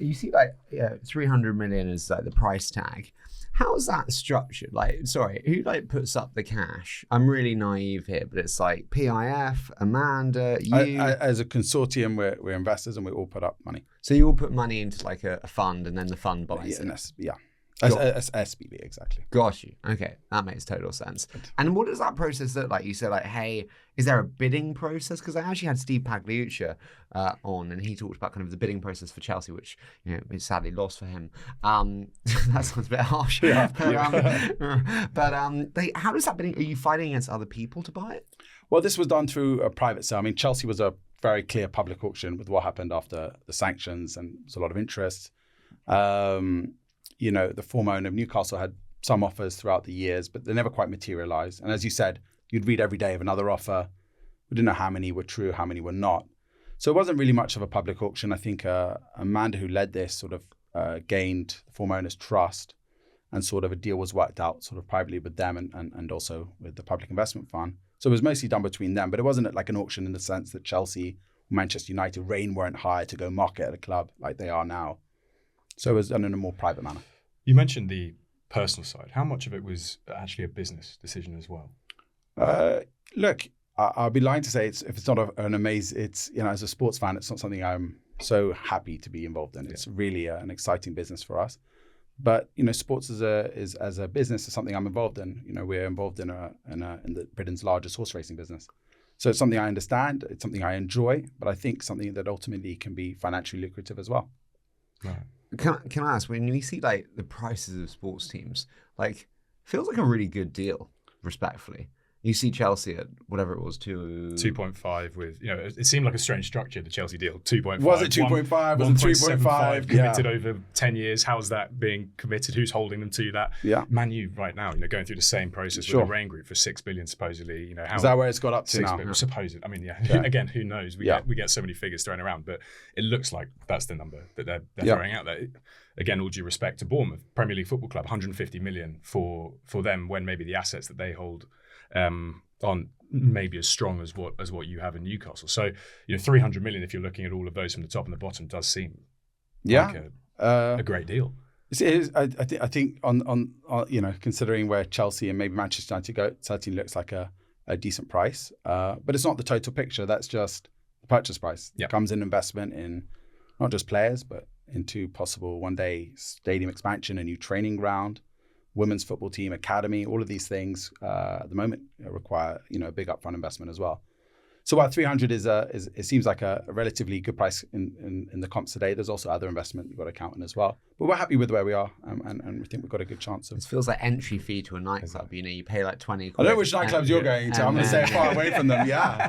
you see, like, 300 million is like the price tag. How's that structured? Like, sorry, who like puts up the cash? I'm really naive here, but it's like PIF, Amanda, you. As a consortium, we're investors and we all put up money. So you all put money into like a fund, and then the fund buys it. Yeah. As SBB, exactly. Got you. Okay, that makes total sense. And what does that process look like? You said like, hey, is there a bidding process? Because I actually had Steve Pagliuca on, and he talked about kind of the bidding process for Chelsea, which is sadly lost for him. That sounds a bit harsh. Yeah. But how does that bidding? Are you fighting against other people to buy it? Well, this was done through a private sale. I mean, Chelsea was a very clear public auction with what happened after the sanctions, and there was a lot of interest. The former owner of Newcastle had some offers throughout the years, but they never quite materialized. And as you said, you'd read every day of another offer. We didn't know how many were true, how many were not. So it wasn't really much of a public auction. I think Amanda, who led this, sort of gained the former owner's trust, and sort of a deal was worked out sort of privately with them and also with the Public Investment Fund. So it was mostly done between them, but it wasn't like an auction in the sense that Chelsea, Manchester United, Reign weren't hired to go market at a club like they are now. So it was done in a more private manner. You mentioned the personal side. How much of it was actually a business decision as well? Look, I'll be lying to say if it's not an amazing, it's, as a sports fan, it's not something I'm so happy to be involved in. It's really an exciting business for us. But, sports as a business is something I'm involved in. We're involved in Britain's largest horse racing business. So it's something I understand. It's something I enjoy, but I think something that ultimately can be financially lucrative as well. Right. Can I ask, when you see like the prices of sports teams, like feels like a really good deal, respectfully. You see Chelsea at whatever it was, 2.5 with, it seemed like a strange structure, the Chelsea deal. 2.5. Was it 2.5? Was it 3.5? Committed over 10 years. How's that being committed? Who's holding them to that? Yeah. Man U right now, going through the same process with the Reign Group for 6 billion supposedly. How is that where it's got up to now? Supposedly. I mean, Again, who knows? We get so many figures thrown around, but it looks like that's the number that they're throwing out there. Again, all due respect to Bournemouth, Premier League Football Club, 150 million for them, when maybe the assets that they hold aren't maybe as strong as what you have in Newcastle. So 300 million, if you're looking at all of those from the top and the bottom, does seem like a great deal. It is. I think on considering where Chelsea and maybe Manchester United go, it certainly looks like a decent price. But it's not the total picture. That's just the purchase price. It comes in investment in not just players, but into possible one-day stadium expansion, a new training ground, women's football team, academy. All of these things at the moment require a big upfront investment as well. So while 300 is it seems like a relatively good price in the comps today, there's also other investment you've got to count in as well. But we're happy with where we are, and we think we've got a good chance of. It feels like entry fee to a nightclub. You pay like 20 quid. I don't know which nightclubs you're going to. I'm going to say far away from them. Yeah.